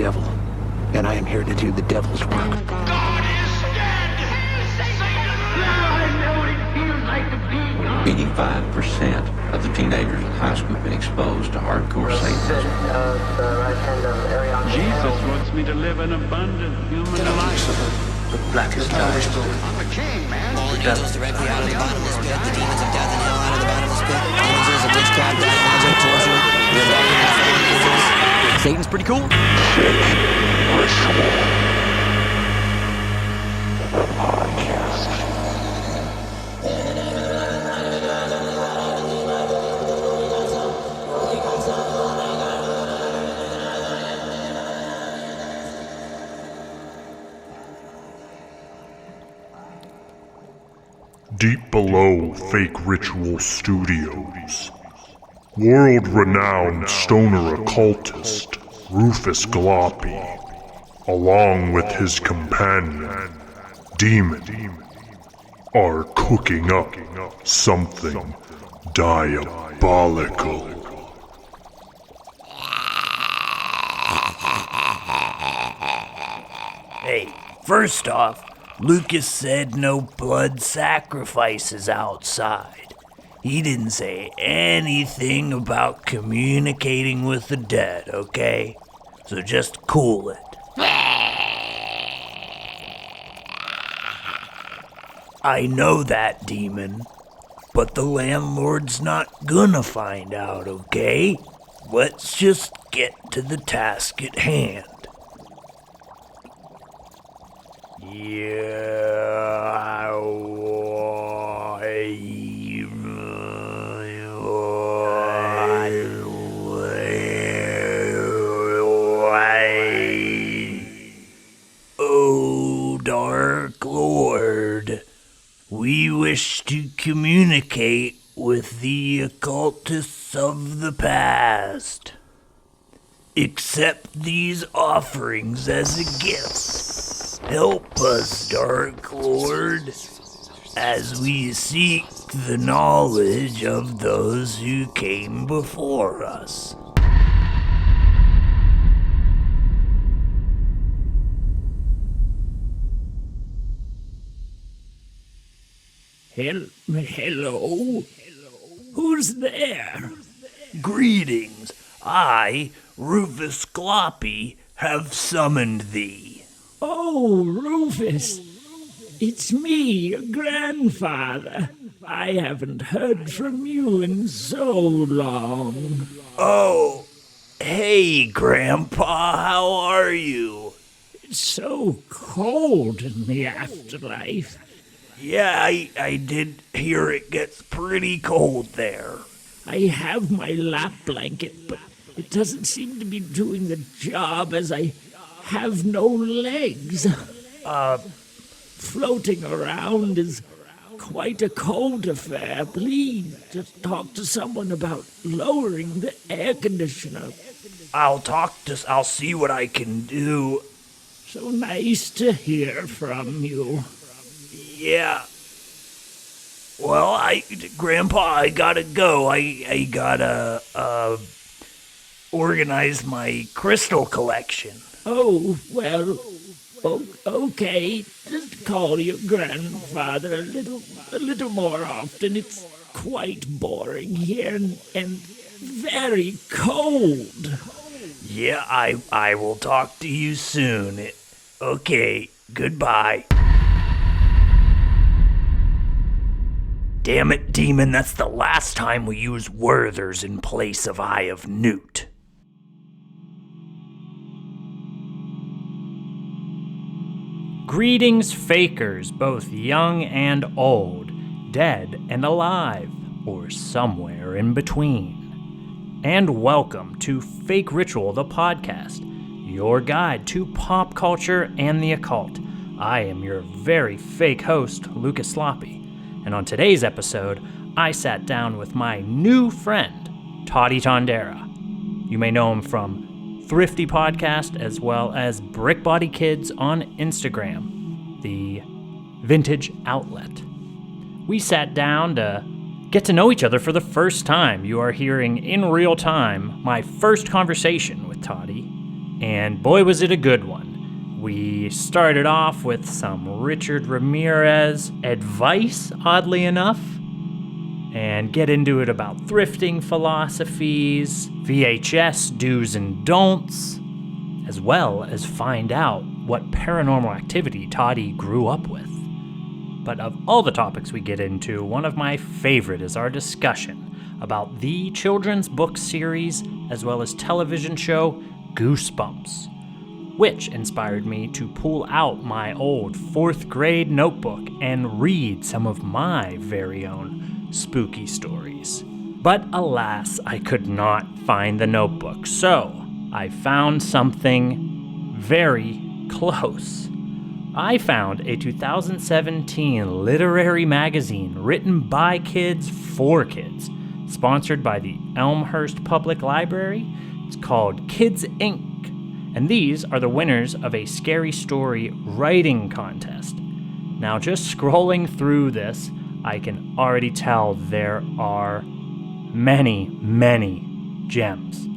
devil, and I am here to do the devil's work. God is dead! I know it feels like to be gone. 85% of the teenagers in high school have been exposed to hardcore Satanism. Jesus wants me to live an abundant human life. The blackest night. I'm the king, man. Fallen angels directly out of the bottomless pit. The demons of death and hell out of the bottomless pit. Images of witchcraft, dark magic, torture, rebellion, and fallen angels. Satan's pretty cool. Deep below Fake Ritual Studios, world-renowned stoner occultist Rufus Gloppy, along with his companion, Demon, are cooking up something diabolical. Hey, first off, Lucas said no blood sacrifices outside. He didn't say anything about communicating with the dead, okay? So just cool it. I know that, Demon, but the landlord's not gonna find out, okay? Let's just get to the task at hand. Oh, Dark Lord, we wish to communicate with the occultists of the past. Accept these offerings as a gift. Help us, Dark Lord, as we seek the knowledge of those who came before us. Hello? Who's there? Greetings. I, Rufus Gloppy, have summoned thee. Oh, Rufus, it's me, your grandfather. I haven't heard from you in so long. Oh, hey, Grandpa, how are you? It's so cold in the afterlife. Yeah, I did hear it gets pretty cold there. I have my lap blanket, but it doesn't seem to be doing the job as I have no legs. Floating around is quite a cold affair. Please, just talk to someone about lowering the air conditioner. I'll see what I can do. So nice to hear from you. Yeah. Well, Grandpa, I gotta go. I gotta, organize my crystal collection. Oh, well, okay. Just call your grandfather a little more often. It's quite boring here and very cold. Yeah, I will talk to you soon. Okay, goodbye. Damn it, Demon, that's the last time we use Werther's in place of Eye of Newt. Greetings, fakers, both young and old, dead and alive, or somewhere in between. And welcome to Fake Ritual, the podcast, your guide to pop culture and the occult. I am your very fake host, Lucas Sloppy. And on today's episode, I sat down with my new friend, Toddy Tondera. You may know him from THRIFTY Podcast as well as Brick Body Kids on Instagram, the vintage outlet. We sat down to get to know each other for the first time. You are hearing in real time my first conversation with Toddy. and boy was it a good one. We started off with some Richard Ramirez advice, oddly enough, and get into it about thrifting philosophies, VHS do's and don'ts, as well as find out what paranormal activity Toddy grew up with. But of all the topics we get into, one of my favorite is our discussion about the children's book series as well as television show Goosebumps, which inspired me to pull out my old 4th grade notebook and read some of my very own spooky stories. But alas, I could not find the notebook, so I found something very close. I found a 2017 literary magazine written by kids for kids, sponsored by the Elmhurst Public Library. It's called Kids Inc., and these are the winners of a scary story writing contest. Now, just scrolling through this, I can already tell there are many, many gems.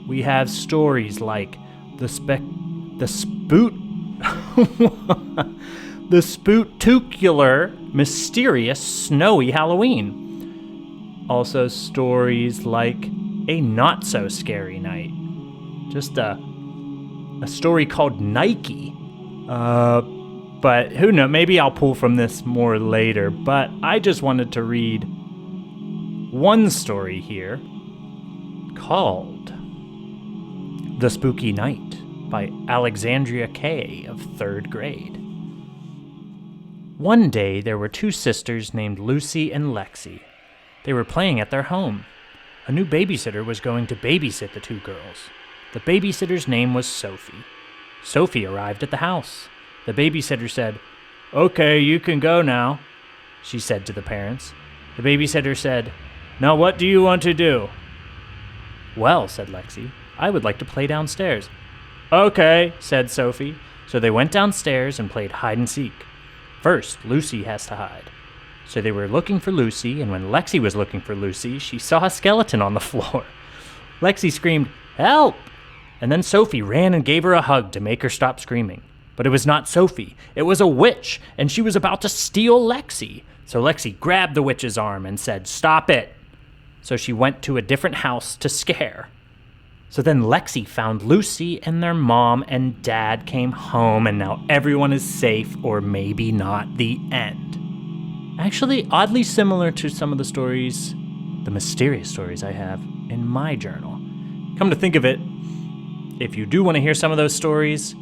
We have stories like the spooktacular, mysterious, snowy Halloween. Also stories like a not-so-scary night. Just a story called Nike. But who knows, maybe I'll pull from this more later. But I just wanted to read one story here called The Spooky Night by Alexandria Kay of 3rd grade. One day there were 2 sisters named Lucy and Lexi. They were playing at their home. A new babysitter was going to babysit the 2 girls. The babysitter's name was Sophie. Sophie arrived at the house. The babysitter said, "Okay, you can go now," she said to the parents. The babysitter said, "Now what do you want to do?" "Well," said Lexi, "I would like to play downstairs." "Okay," said Sophie. So they went downstairs and played hide and seek. First, Lucy has to hide. So they were looking for Lucy, and when Lexi was looking for Lucy, she saw a skeleton on the floor. Lexi screamed, "Help!" And then Sophie ran and gave her a hug to make her stop screaming. But it was not Sophie. It was a witch, and she was about to steal Lexi. So Lexi grabbed the witch's arm and said, "Stop it." So she went to a different house to scare. So then Lexi found Lucy, and their mom and dad came home, and now everyone is safe, or maybe not. The end. Actually, oddly similar to some of the stories, the mysterious stories I have in my journal. Come to think of it, if you do want to hear some of those stories,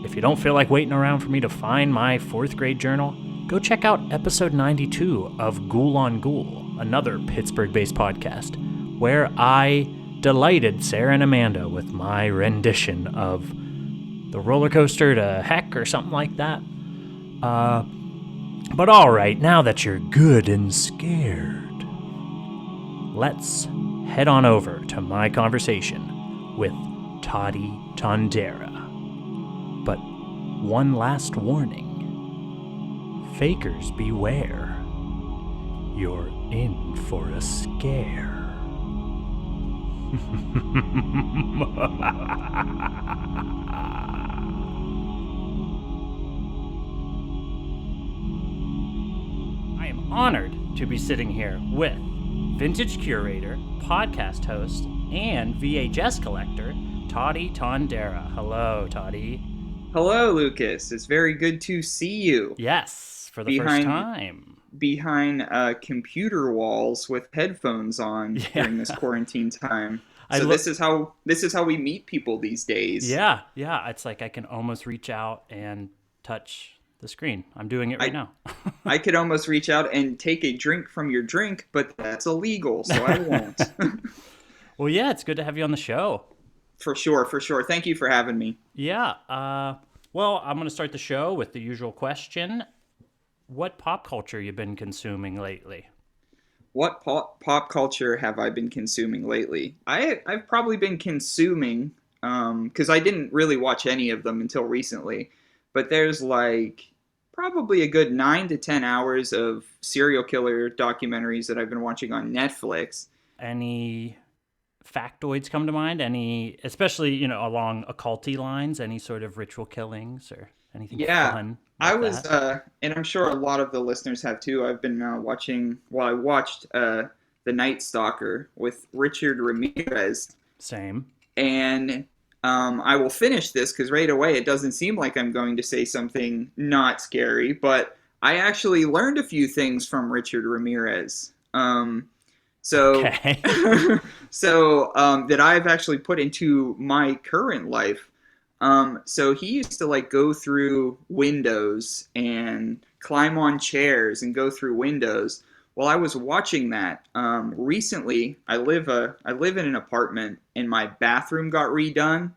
if you don't feel like waiting around for me to find my 4th grade journal, go check out episode 92 of Ghoul on Ghoul, another Pittsburgh-based podcast, where I delighted Sarah and Amanda with my rendition of The Roller Coaster to Heck or something like that. But all right, now that you're good and scared, let's head on over to my conversation with Toddy Tondera. But one last warning. Fakers beware. You're in for a scare. I am honored to be sitting here with vintage curator, podcast host, and VHS collector, Toddy Tondera. Hello, Toddy. Hello, Lucas. It's very good to see you. Yes, for the first time. Behind computer walls with headphones on during this quarantine time. So this is how we meet people these days. Yeah. It's like I can almost reach out and touch the screen. I'm doing it right now. I could almost reach out and take a drink from your drink, but that's illegal, so I won't. Well, yeah, it's good to have you on the show. For sure. Thank you for having me. Yeah. Well, I'm going to start the show with the usual question. What pop culture you been consuming lately? What pop culture have I been consuming lately? I've probably been consuming, because I didn't really watch any of them until recently, but there's like probably a good 9 to 10 hours of serial killer documentaries that I've been watching on Netflix. Any factoids come to mind? Any, especially, you know, along occulty lines, any sort of ritual killings or anything fun? I like was, that? and I'm sure a lot of the listeners have too. I've been I watched The Night Stalker with Richard Ramirez. Same. And I will finish this because right away it doesn't seem like I'm going to say something not scary, but I actually learned a few things from Richard Ramirez. Okay. That I've actually put into my current life. So he used to like go through windows and climb on chairs and go through windows. Well, I was watching that recently. I live in an apartment and my bathroom got redone,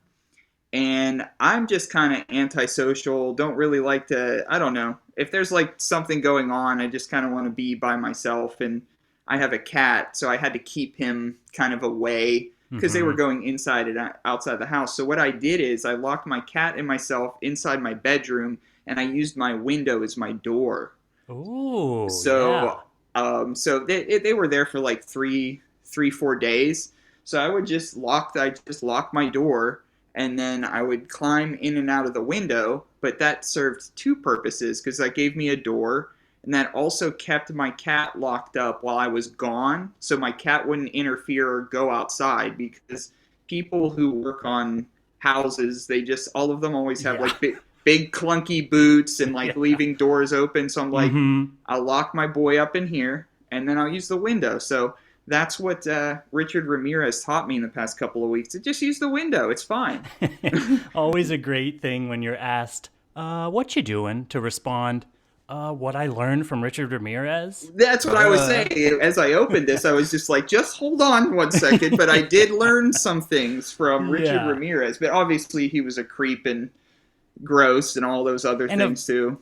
and I'm just kind of antisocial. Don't really like to. I don't know if there's like something going on. I just kind of want to be by myself, and I have a cat, so I had to keep him kind of away because they were going inside and outside the house. So what I did is I locked my cat and myself inside my bedroom, and I used my window as my door. Ooh. So, so they were there for like 4 days. So I would just lock my door, and then I would climb in and out of the window. But that served two purposes because that gave me a door. And that also kept my cat locked up while I was gone, so my cat wouldn't interfere or go outside, because people who work on houses, all of them always have like big clunky boots and like leaving doors open. So I'm like, I'll lock my boy up in here and then I'll use the window. So that's what Richard Ramirez taught me in the past couple of weeks. To just use the window. It's fine. Always a great thing when you're asked, what you doing, to respond, what I learned from Richard Ramirez. That's what I was saying. As I opened this, I was just like, just hold on 1 second. But I did learn some things from Richard Ramirez. But obviously he was a creep and gross and all those other things too.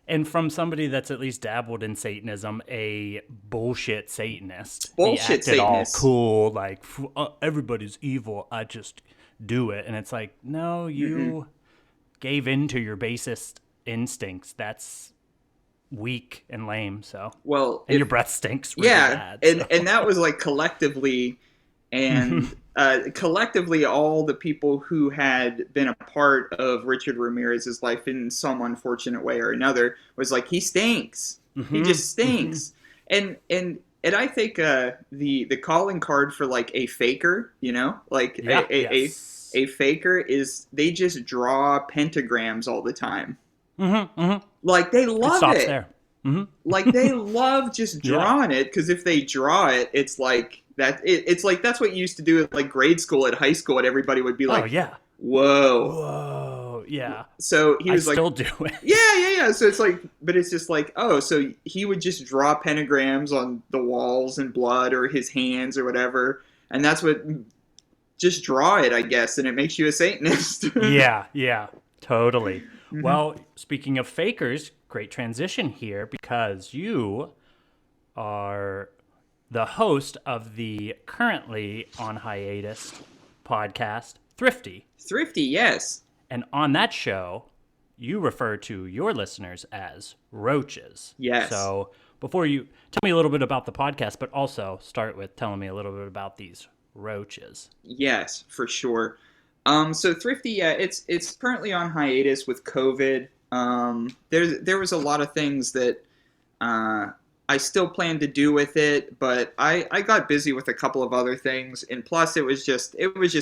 And from somebody that's at least dabbled in Satanism, a bullshit Satanist. Bullshit he acted Satanist. all cool, like, everybody's evil, I just do it. And it's like, no, you gave in to your basest instincts. That's weak and lame. So your breath stinks really bad. And that was like collectively, and collectively all the people who had been a part of Richard Ramirez's life in some unfortunate way or another was like, he stinks. He just stinks. And I think the calling card for like a faker, you know, like a faker is they just draw pentagrams all the time. Like they love it. There. Like they love just drawing it, because if they draw it, it's like that. It's like that's what you used to do at like grade school, at high school, and everybody would be like, whoa, yeah. So he was I like, still do it. Yeah. So it's like, but it's just like, oh, so he would just draw pentagrams on the walls and blood or his hands or whatever, and that's what. Just draw it, I guess, and it makes you a Satanist. Yeah, totally. Well, speaking of fakers, great transition here, because you are the host of the currently on hiatus podcast, Thrifty. Thrifty, yes. And on that show, you refer to your listeners as roaches. Yes. So before you tell me a little bit about the podcast, but also start with telling me a little bit about these roaches. Yes, for sure. So Thrifty, it's currently on hiatus with COVID. There was a lot of things that I still plan to do with it, but I got busy with a couple of other things, and plus it was just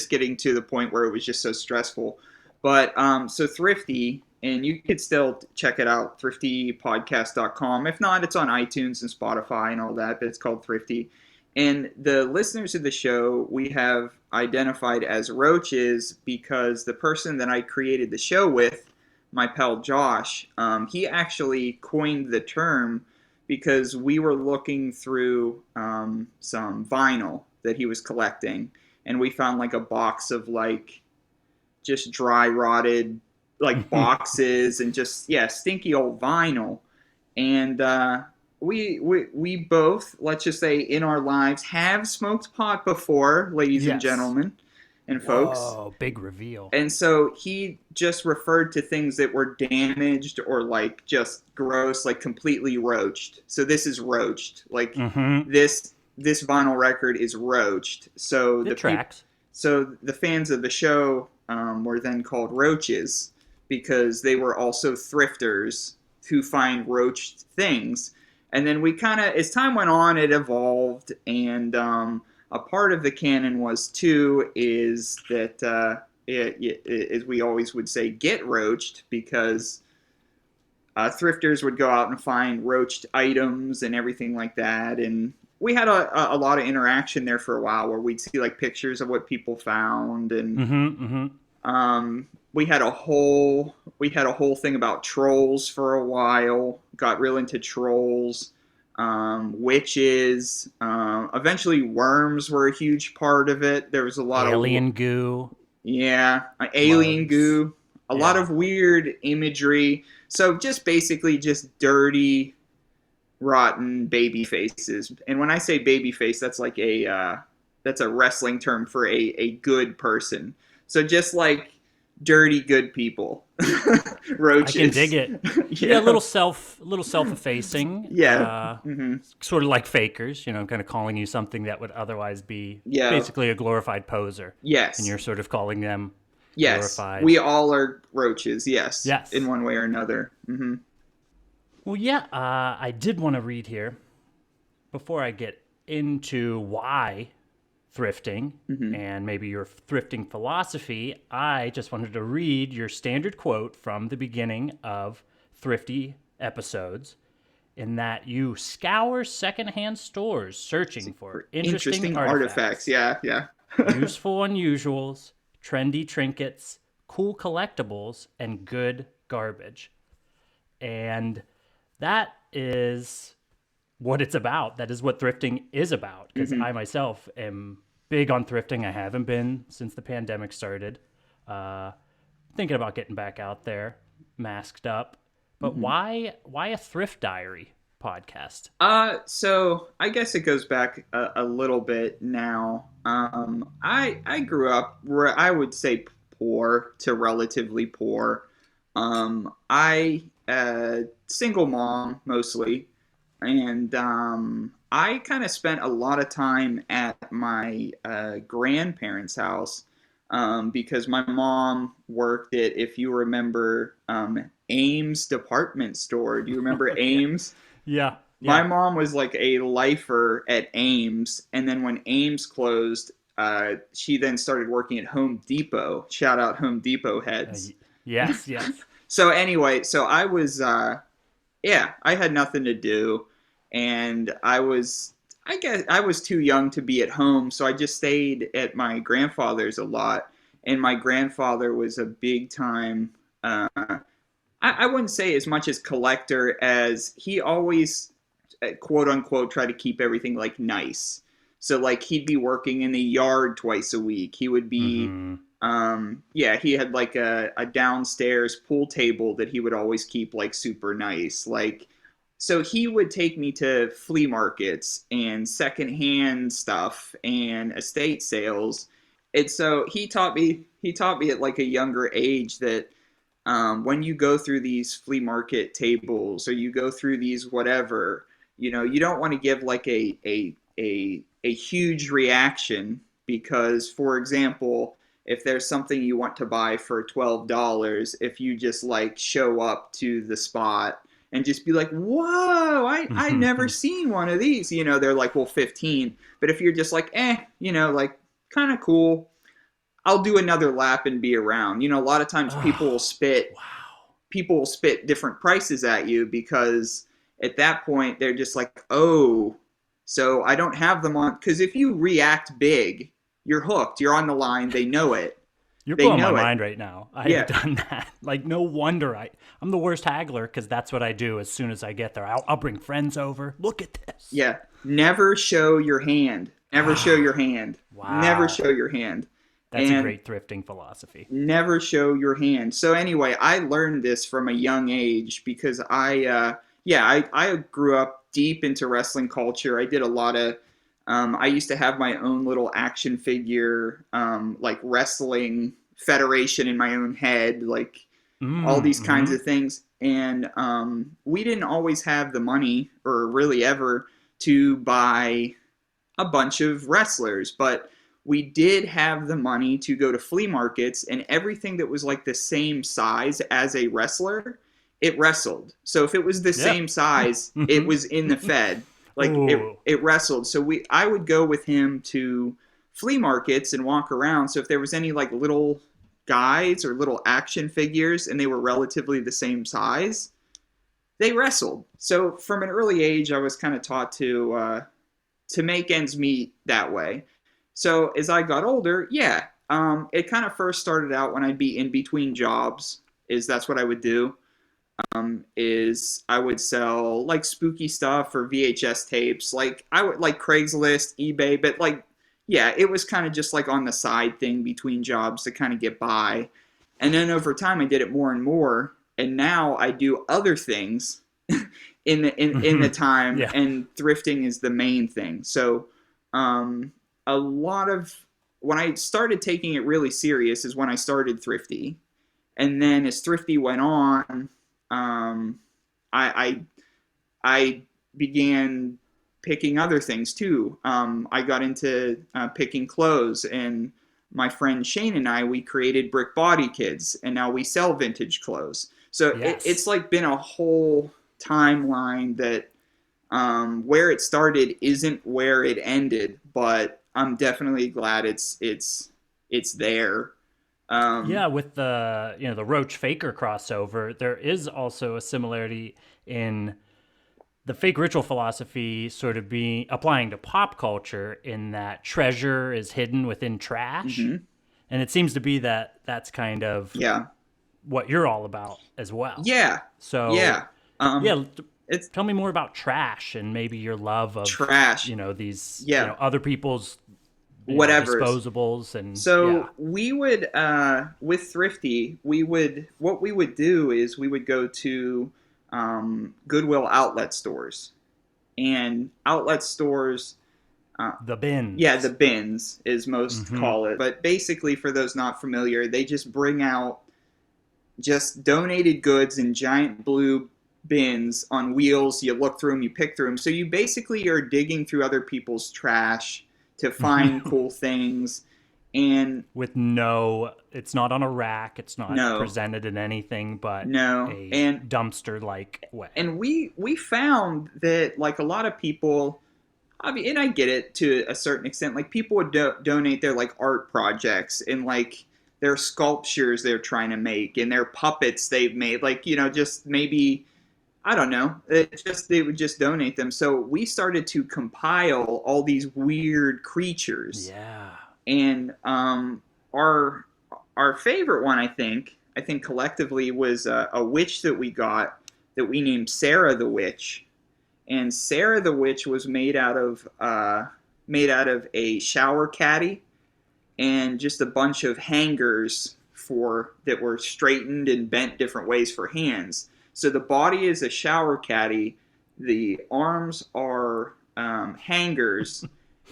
getting to the point where it was just so stressful. But so Thrifty, and you could still check it out, thriftypodcast.com. If not, it's on iTunes and Spotify and all that, but it's called Thrifty. And the listeners of the show, we have identified as roaches because the person that I created the show with, my pal Josh, he actually coined the term because we were looking through some vinyl that he was collecting, and we found like a box of like just dry rotted like boxes and just stinky old vinyl. And we both, let's just say, in our lives have smoked pot before, ladies and gentlemen and folks. Oh, big reveal. And so he just referred to things that were damaged or like just gross, like completely roached. So this is roached. Like this this vinyl record is roached. So It tracks. So the fans of the show were then called roaches because they were also thrifters who find roached things. And then we kind of, as time went on, it evolved. And a part of the canon was, too, is that, as we always would say, get roached, because thrifters would go out and find roached items and everything like that. And we had a lot of interaction there for a while where we'd see like pictures of what people found. And we had a whole thing about trolls for a while. Got real into trolls, witches. Eventually, worms were a huge part of it. There was a lot alien goo. Yeah, alien goo. A lot of weird imagery. So just basically just dirty, rotten baby faces. And when I say baby face, that's like that's a wrestling term for a good person. So just like dirty good people. Roaches. I can dig it. Yeah, a little self-effacing. Yeah. Sort of like fakers, kind of calling you something that would otherwise be basically a glorified poser. Yes. And you're sort of calling them yes. glorified. We all are roaches, yes. Yes. In one way or another. Well, yeah, I did want to read here, before I get into why thrifting and maybe your thrifting philosophy, I just wanted to read your standard quote from the beginning of Thrifty episodes, in that you scour secondhand stores searching for interesting artifacts. Yeah. Useful unusuals, trendy trinkets, cool collectibles, and good garbage. And that is what it's about. That is what thrifting is about. Because I myself am big on thrifting. I haven't been since the pandemic started. Thinking about getting back out there, masked up. But why a thrift diary podcast? So I guess it goes back a little bit now. I grew up, I would say, poor to relatively poor. Single mom mostly, and I kind of spent a lot of time at my grandparents' house because my mom worked at, if you remember, Ames department store. Do you remember Ames? Yeah. My mom was like a lifer at Ames, and then when Ames closed, she then started working at Home Depot. Shout out Home Depot heads. Yes. So anyway, so I was, I had nothing to do, and I guess I was too young to be at home, so I just stayed at my grandfather's a lot, and my grandfather was a big time, I wouldn't say as much as collector as he always, quote unquote, tried to keep everything like nice. So like he'd be working in the yard twice a week. He would be, he had like a downstairs pool table that he would always keep like super nice. Like, so he would take me to flea markets and secondhand stuff and estate sales. And so he taught me at like a younger age that when you go through these flea market tables or you go through these whatever, you don't want to give like a huge reaction, because, for example, if there's something you want to buy for $12, if you just like show up to the spot and just be like, whoa, I never seen one of these, they're like, well, 15. But if you're just like, like kind of cool, I'll do another lap and be around. A lot of times people will spit different prices at you, because at that point they're just like, oh, so I don't have them on. Because if you react big, you're hooked. You're on the line. They know it. You're blowing my mind right now. I've done that. Like, no wonder I'm the worst haggler, because that's what I do as soon as I get there. I'll bring friends over. Look at this. Yeah. Never show your hand. Never show your hand. Wow. Never show your hand. That's a great thrifting philosophy. Never show your hand. So anyway, I learned this from a young age because I grew up deep into wrestling culture. I did a lot of, I used to have my own little action figure, like wrestling federation in my own head, like all these kinds of things. And we didn't always have the money, or really ever, to buy a bunch of wrestlers, but we did have the money to go to flea markets, and everything that was like the same size as a wrestler, it wrestled. So if it was the same size, it was in the Fed. Like it wrestled. So I would go with him to flea markets and walk around. So if there was any like little guys or little action figures and they were relatively the same size, they wrestled. So from an early age, I was kind of taught to make ends meet that way. So as I got older, it kind of first started out when I'd be in between jobs. That's what I would do. Is I would sell like spooky stuff or VHS tapes. Like I would like Craigslist, eBay, but like, yeah, it was kind of just like on the side thing between jobs to kind of get by. And then over time I did it more and more. And now I do other things in the time, and thrifting is the main thing. So, a lot of when I started taking it really serious is when I started Thrifty. And then as Thrifty went on, I began picking other things too. I got into picking clothes, and my friend Shane and I, we created Brick Body Kids, and now we sell vintage clothes. So it's like been a whole timeline that where it started isn't where it ended, but I'm definitely glad it's there. With the Roach Faker crossover, there is also a similarity in the fake ritual philosophy sort of being applying to pop culture, in that treasure is hidden within trash. And it seems to be that that's kind of what you're all about as well. So tell me more about trash and maybe your love of trash, these other people's whatever disposables. And we would with Thrifty, what we would do is we would go to Goodwill outlet stores, and outlet stores, the bins. The bins is most call it. But basically, for those not familiar, they just bring out just donated goods in giant blue bins on wheels. You look through them, you pick through them. So you basically are digging through other people's trash to find cool things. And with it's not on a rack, it's not presented in anything but a dumpster-like way. And we found that, like, a lot of people, I mean, and I get it to a certain extent, like, people would donate their, like, art projects and, like, their sculptures they're trying to make and their puppets they've made, like, just maybe, I don't know, they would just donate them. So we started to compile all these weird creatures. And our favorite one, I think collectively, was a witch that we got that we named Sarah the Witch. And Sarah the Witch was made out of a shower caddy and just a bunch of hangers that were straightened and bent different ways for hands. So the body is a shower caddy, the arms are hangers,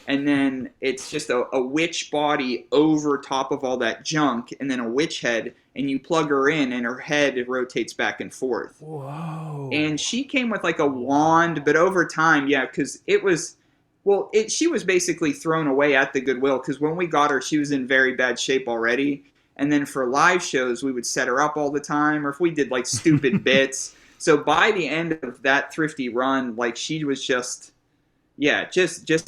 and then it's just a witch body over top of all that junk, and then a witch head, and you plug her in, and her head rotates back and forth. Whoa. And she came with like a wand, but over time, because it was... Well, she was basically thrown away at the Goodwill, because when we got her, she was in very bad shape already. And then for live shows, we would set her up all the time, or if we did like stupid bits. So by the end of that Thrifty run, like, she was just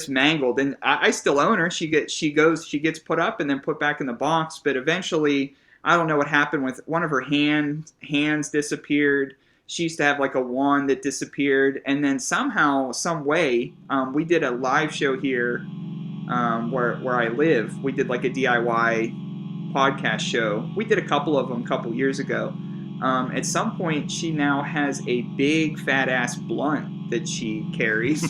mangled. And I still own her. She gets put up and then put back in the box. But eventually, I don't know what happened with one of her hands disappeared. She used to have like a wand that disappeared. And then somehow, some way, we did a live show here where I live. We did like a DIY podcast show. We did a couple of them a couple years ago. At some point, she now has a big fat ass blunt that she carries.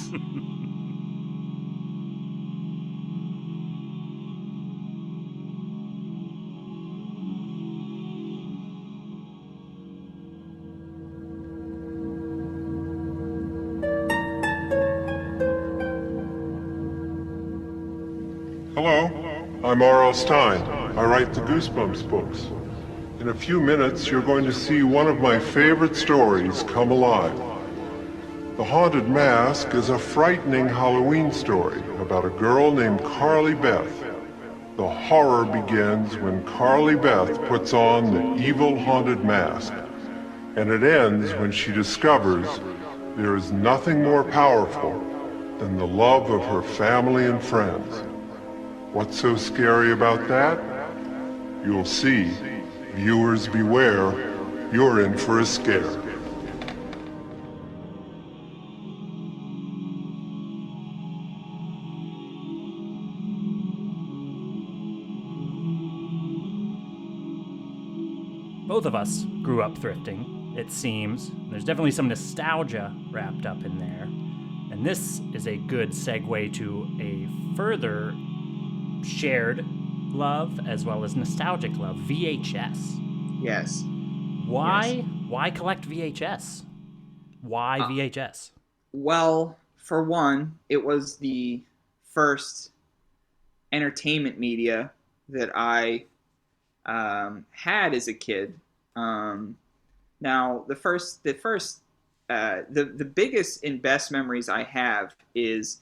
Hello, I'm R.L. Stein. I write the Goosebumps books. In a few minutes, you're going to see one of my favorite stories come alive. The Haunted Mask is a frightening Halloween story about a girl named Carly Beth. The horror begins when Carly Beth puts on the evil haunted mask, and it ends when she discovers there is nothing more powerful than the love of her family and friends. What's so scary about that? You'll see. Viewers beware, you're in for a scare. Both of us grew up thrifting, it seems. There's definitely some nostalgia wrapped up in there. And this is a good segue to a further shared love as well as nostalgic love, VHS. Yes. Why collect VHS? Why VHS? Well, for one, it was the first entertainment media that I had as a kid. Now, the biggest and best memories I have is,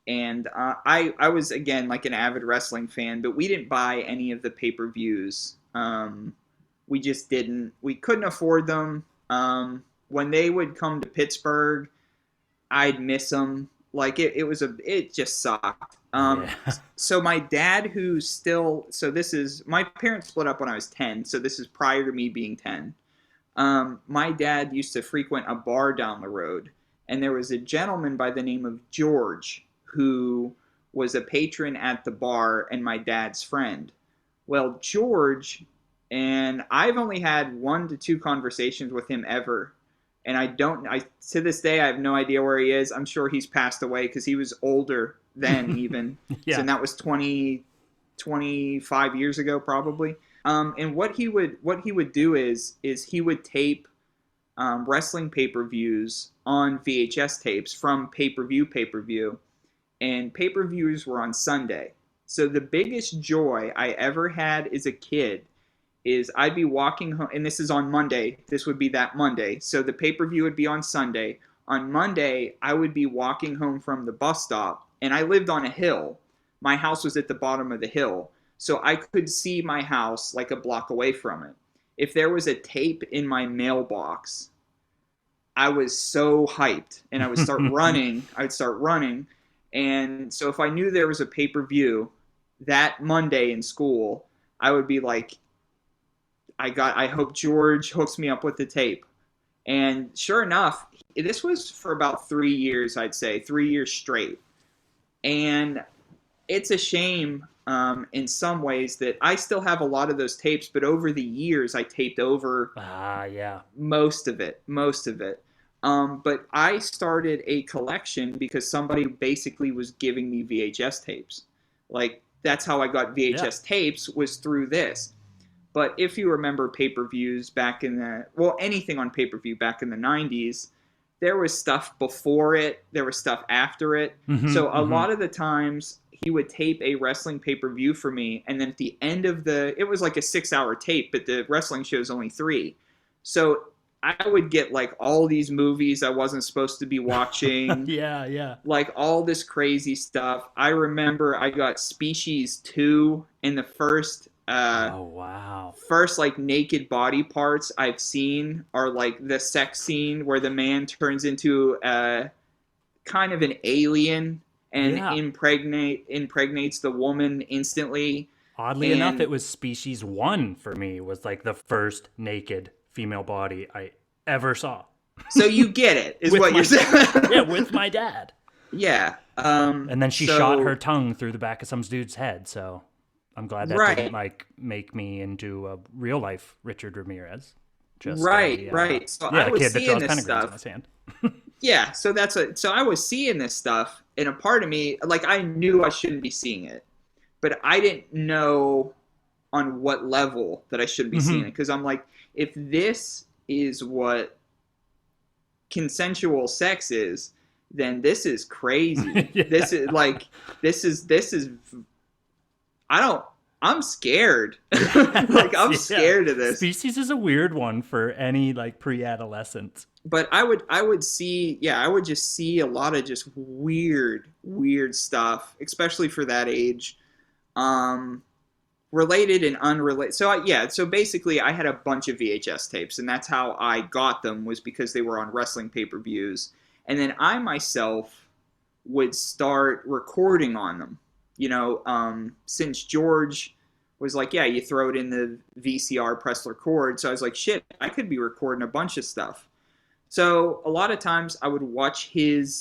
and I was, again, like an avid wrestling fan, but we didn't buy any of the pay-per-views. We just didn't. We couldn't afford them. When they would come to Pittsburgh, I'd miss them. Like, it just sucked. So my dad, my parents split up when I was 10, so this is prior to me being 10. My dad used to frequent a bar down the road, and there was a gentleman by the name of George who was a patron at the bar and my dad's friend. Well, George, and I've only had 1 to 2 conversations with him ever, and to this day, I have no idea where he is. I'm sure he's passed away because he was older then even. Yeah. So, and that was 25 years ago probably. And what he would do is he would tape wrestling pay-per-views on VHS tapes from pay-per-view, and pay-per-views were on Sunday. So the biggest joy I ever had as a kid is I'd be walking home, and this is on Monday. This would be that Monday. So the pay-per-view would be on Sunday. On Monday, I would be walking home from the bus stop, and I lived on a hill. My house was at the bottom of the hill, so I could see my house like a block away from it. If there was a tape in my mailbox, I was so hyped, and I would start running. And so if I knew there was a pay-per-view that Monday in school, I would be like, I hope George hooks me up with the tape. And sure enough, this was for about 3 years, I'd say, 3 years straight. And it's a shame in some ways that I still have a lot of those tapes, but over the years I taped over most of it. But I started a collection because somebody basically was giving me VHS tapes. Like, that's how I got VHS tapes, was through this. But if you remember pay-per-views back in anything on pay-per-view back in the 90s, there was stuff before it, there was stuff after it. So a lot of the times he would tape a wrestling pay-per-view for me, and then at the end of it was like a 6-hour tape, but the wrestling show is only 3. So I would get like all these movies I wasn't supposed to be watching. Yeah. Like all this crazy stuff. I remember I got Species 2 in the first first like naked body parts I've seen are like the sex scene where the man turns into kind of an alien and impregnates the woman instantly. Oddly enough, it was Species 1 for me, was like the first naked female body I ever saw. So you get it, is what you're saying. Yeah, with my dad. Yeah. And then she shot her tongue through the back of some dude's head, so I'm glad that didn't like make me into a real life Richard Ramirez. Just right. So I was seeing this stuff. In his hand. Yeah, so so I was seeing this stuff, and a part of me, like, I knew I shouldn't be seeing it, but I didn't know on what level that I should be seeing it, because I'm like, if this is what consensual sex is, then this is crazy. This is I'm scared. Like, I'm scared of this. Species is a weird one for any like pre-adolescent. But I would just see a lot of just weird stuff, especially for that age. Related and unrelated. So basically I had a bunch of VHS tapes, and that's how I got them, was because they were on wrestling pay-per-views. And then I myself would start recording on them. Since George was like, yeah, you throw it in the VCR, press record. So I was like, shit, I could be recording a bunch of stuff. So a lot of times I would watch the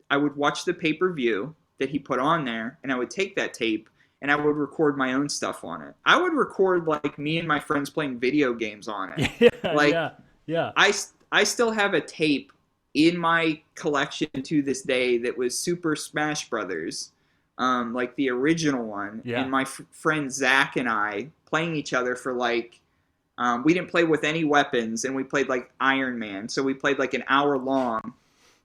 pay-per-view that he put on there, and I would take that tape and I would record my own stuff on it. I would record like me and my friends playing video games on it. Yeah. I still have a tape in my collection to this day that was Super Smash Brothers, like the original one. Yeah. And my friend Zach and I playing each other for like, we didn't play with any weapons, and we played like Iron Man. So we played like an hour long,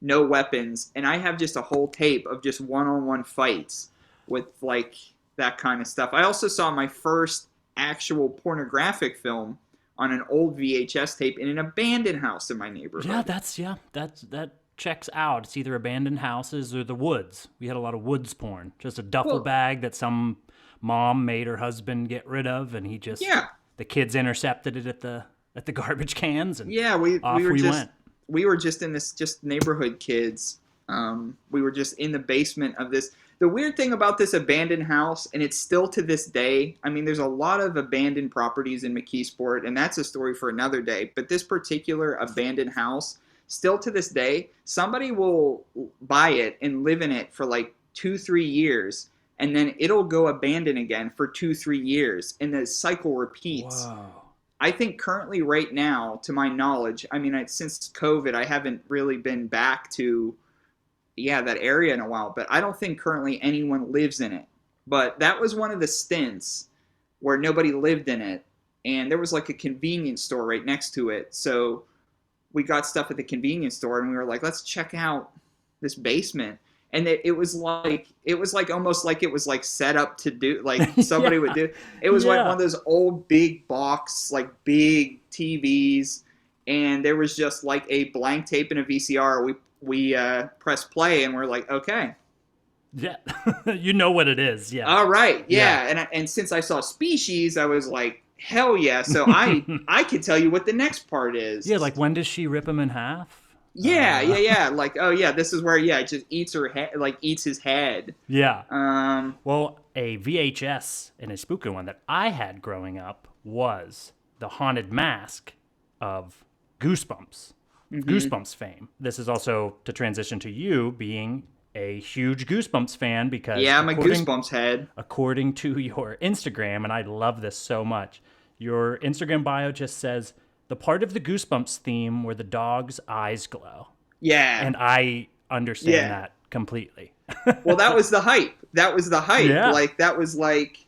no weapons. And I have just a whole tape of just one-on-one fights with like that kind of stuff. I also saw my first actual pornographic film on an old VHS tape in an abandoned house in my neighborhood. Yeah, that checks out. It's either abandoned houses or the woods. We had a lot of woods porn. Just a duffel bag that some mom made her husband get rid of, and he just the kids intercepted it at the garbage cans, and we went. We were just in this neighborhood kids. We were just in the basement of this. The weird thing about this abandoned house, and it's still to this day, I mean, there's a lot of abandoned properties in McKeesport, and that's a story for another day. But this particular abandoned house, still to this day, somebody will buy it and live in it for like 2-3 years, and then it'll go abandoned again for 2-3 years, and the cycle repeats. Wow. I think currently right now, to my knowledge, I mean, since COVID, I haven't really been back to that area in a while, but I don't think currently anyone lives in it. But that was one of the stints where nobody lived in it, and there was like a convenience store right next to it. So we got stuff at the convenience store, and we were like, let's check out this basement. And it was like almost like it was like set up to do, like somebody would do. It was like one of those old big box, like big TVs, and there was just like a blank tape and a VCR. We pressed play, and we're like, okay. Yeah, you know what it is. Yeah. All right. Yeah. And since I saw Species, I was like, hell yeah. So I could tell you what the next part is. Yeah. Like, when does she rip him in half? Yeah. Like, oh yeah, this is where it just eats her head, like eats his head. Yeah. Well, a VHS and a spooky one that I had growing up was the haunted mask of Goosebumps. Mm-hmm. Goosebumps fame. This is also to transition to you being a huge Goosebumps fan, because I'm a Goosebumps head. According to your Instagram, and I love this so much, your Instagram bio just says the part of the Goosebumps theme where the dog's eyes glow. Yeah. And I understand that completely. Well, that was the hype. Yeah. Like, that was like,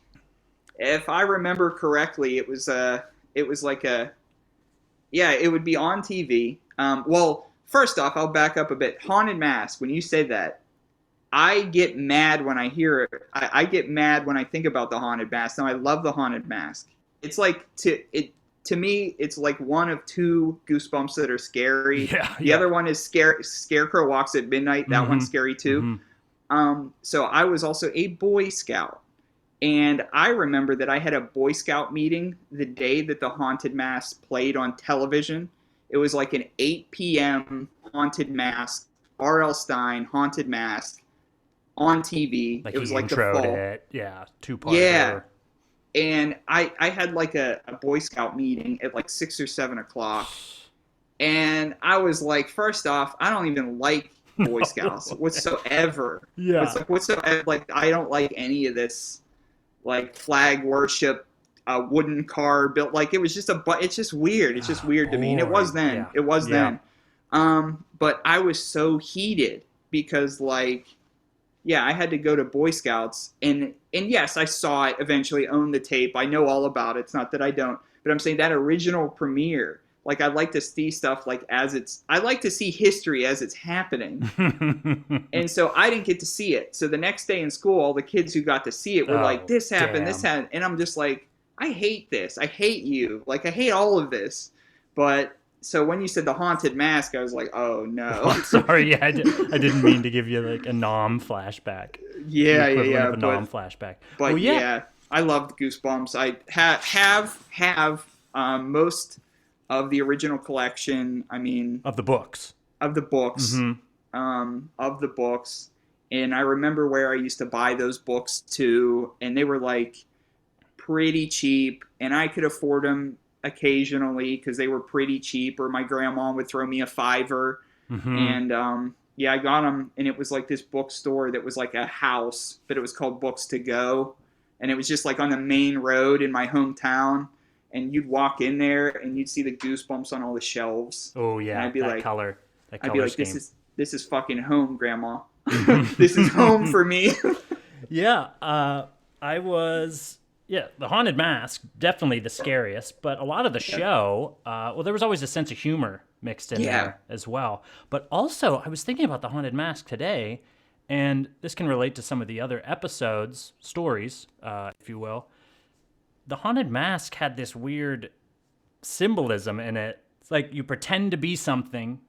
if I remember correctly, it was like it would be on TV. Well, first off, I'll back up a bit. Haunted Mask, when you say that, I get mad when I hear it. I get mad when I think about the Haunted Mask. Now, I love the Haunted Mask. It's like, to me, it's like one of two Goosebumps that are scary. The other one is Scarecrow Walks at Midnight. That one's scary too. Mm-hmm. So I was also a Boy Scout. And I remember that I had a Boy Scout meeting the day that the Haunted Mask played on television. It was like an 8 p.m. Haunted Mask, R.L. Stein Haunted Mask on TV. Like, it was he like the fall. It. Yeah, 2-part. Yeah. And I had like a Boy Scout meeting at like 6 or 7 o'clock. And I was like, first off, I don't even like Boy Scouts whatsoever. Yeah. It's like, whatsoever. Like, I don't like any of this, like, flag worship, a wooden car built. Like, it was just it's just weird. It's just weird to me. And it was then. Yeah. It was then. But I was so heated because, like, I had to go to Boy Scouts. And yes, I saw it eventually, owned the tape. I know all about it. It's not that I don't. But I'm saying that original premiere, Like, I like to see stuff like I like to see history as it's happening. And so I didn't get to see it. So the next day in school, all the kids who got to see it were like, this happened, this happened. And I'm just like, I hate this. I hate you. Like, I hate all of this. But so when you said the haunted mask, I was like, oh no. Sorry, yeah, I didn't mean to give you like a nom flashback. Yeah. A nom flashback. But yeah, I loved Goosebumps. I have most of the original collection. I mean, of the books. Mm-hmm. Of the books. And I remember where I used to buy those books too, and they were like pretty cheap, and I could afford them occasionally because they were pretty cheap, or my grandma would throw me a $5. Mm-hmm. And I got them, and it was like this bookstore that was like a house, but it was called Books to Go, and it was just like on the main road in my hometown, and you'd walk in there and you'd see the Goosebumps on all the shelves. Oh yeah, and I'd be that like, color I'd be like, scheme. this is fucking home, Grandma. This is home for me. Yeah, the Haunted Mask, definitely the scariest, but a lot of the show, there was always a sense of humor mixed in there as well. But also, I was thinking about the Haunted Mask today, and this can relate to some of the other episodes, stories, if you will. The Haunted Mask had this weird symbolism in it. It's like you pretend to be something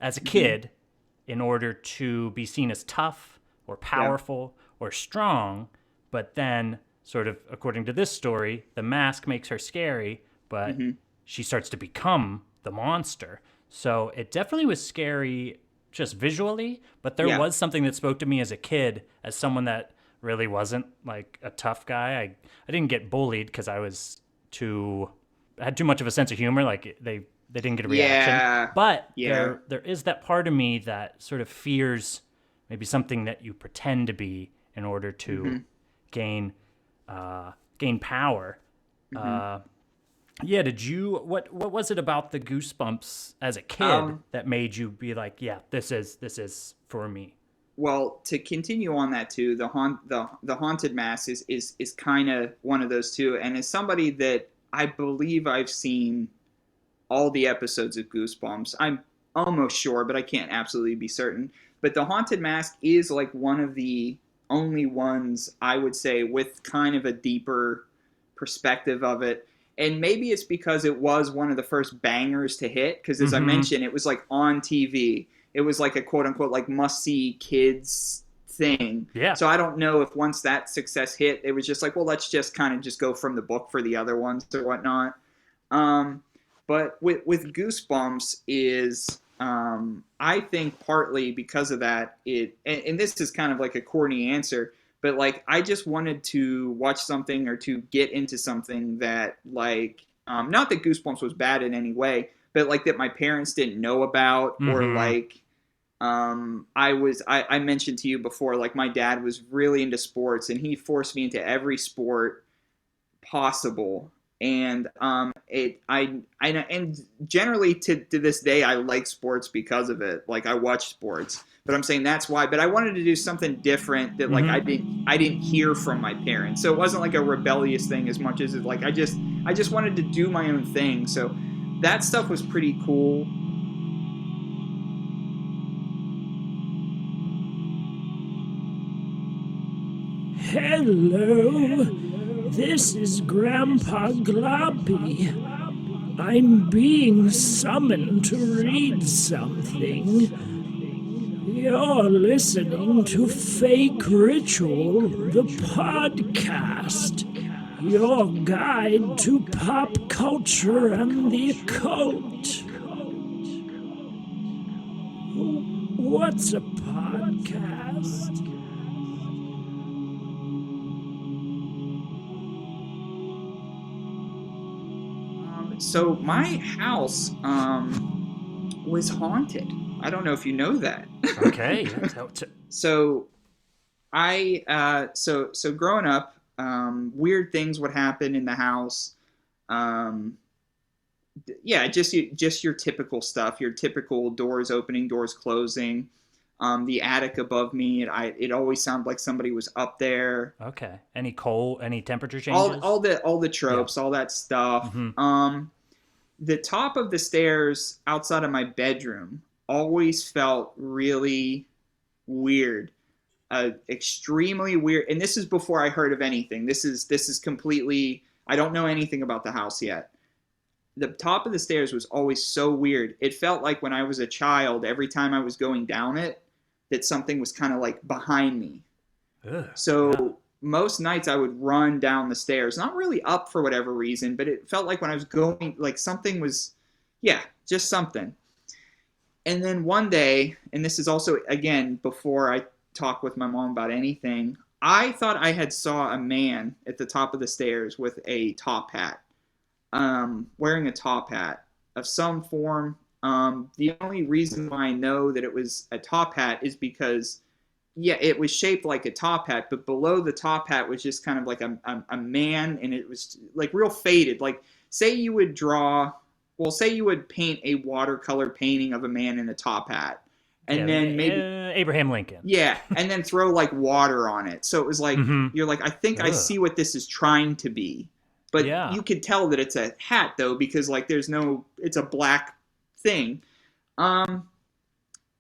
as a kid in order to be seen as tough or powerful or strong, but then, sort of according to this story, the mask makes her scary, but she starts to become the monster. So it definitely was scary just visually, but there was something that spoke to me as a kid, as someone that really wasn't like a tough guy. I didn't get bullied because I had too much of a sense of humor. Like they didn't get a reaction. But there is that part of me that sort of fears maybe something that you pretend to be in order to gain power. Did you what was it about the Goosebumps as a kid that made you be like, yeah, this is for me? Well, to continue on that too, the Haunted Mask is kind of one of those too, and as somebody that I believe I've seen all the episodes of Goosebumps, I'm almost sure, but I can't absolutely be certain. But the Haunted Mask is like one of the only ones, I would say, with kind of a deeper perspective of it. And maybe it's because it was one of the first bangers to hit, because as I mentioned, it was like on TV. It was like a quote-unquote like must-see kids thing. Yeah. So I don't know if once that success hit, it was just like, well, let's just kind of just go from the book for the other ones or whatnot. But with Goosebumps is, I think partly because of that, and this is kind of like a corny answer, but like I just wanted to watch something or to get into something that like, not that Goosebumps was bad in any way, but like that my parents didn't know about, or like, I mentioned to you before, like my dad was really into sports and he forced me into every sport possible. And, and generally to this day, I like sports because of it. Like I watch sports, but I'm saying that's why, but I wanted to do something different that like I didn't hear from my parents. So it wasn't like a rebellious thing as much as it like, I just wanted to do my own thing. So that stuff was pretty cool. Hello, this is Grandpa Gloppy. I'm being summoned to read something. You're listening to Fake Ritual, the podcast, your guide to pop culture and the occult. What's a podcast? So my house was haunted. I don't know if you know that. Okay. So so growing up, weird things would happen in the house. Just your typical stuff, your typical doors opening, doors closing. The attic above me, it always sounded like somebody was up there. Okay. Any temperature changes? All the tropes, all that stuff. the top of the stairs outside of my bedroom always felt really weird, extremely weird. And this is before I heard of anything. This is completely, I don't know anything about the house yet. The top of the stairs was always so weird. It felt like when I was a child, every time I was going down it, that something was kind of like behind me. So most nights I would run down the stairs, not really up for whatever reason, but it felt like when I was going, like something was, just something. And then one day, and this is also, again, before I talk with my mom about anything, I thought I had saw a man at the top of the stairs with a top hat, wearing a top hat of some form. The only reason why I know that it was a top hat is because, it was shaped like a top hat, but below the top hat was just kind of like a man, and it was like real faded. Like, say you would paint a watercolor painting of a man in a top hat, and then maybe Abraham Lincoln. Yeah, and then throw like water on it. So it was like, you're like, I think I see what this is trying to be. But you could tell that it's a hat though, because like it's a black thing.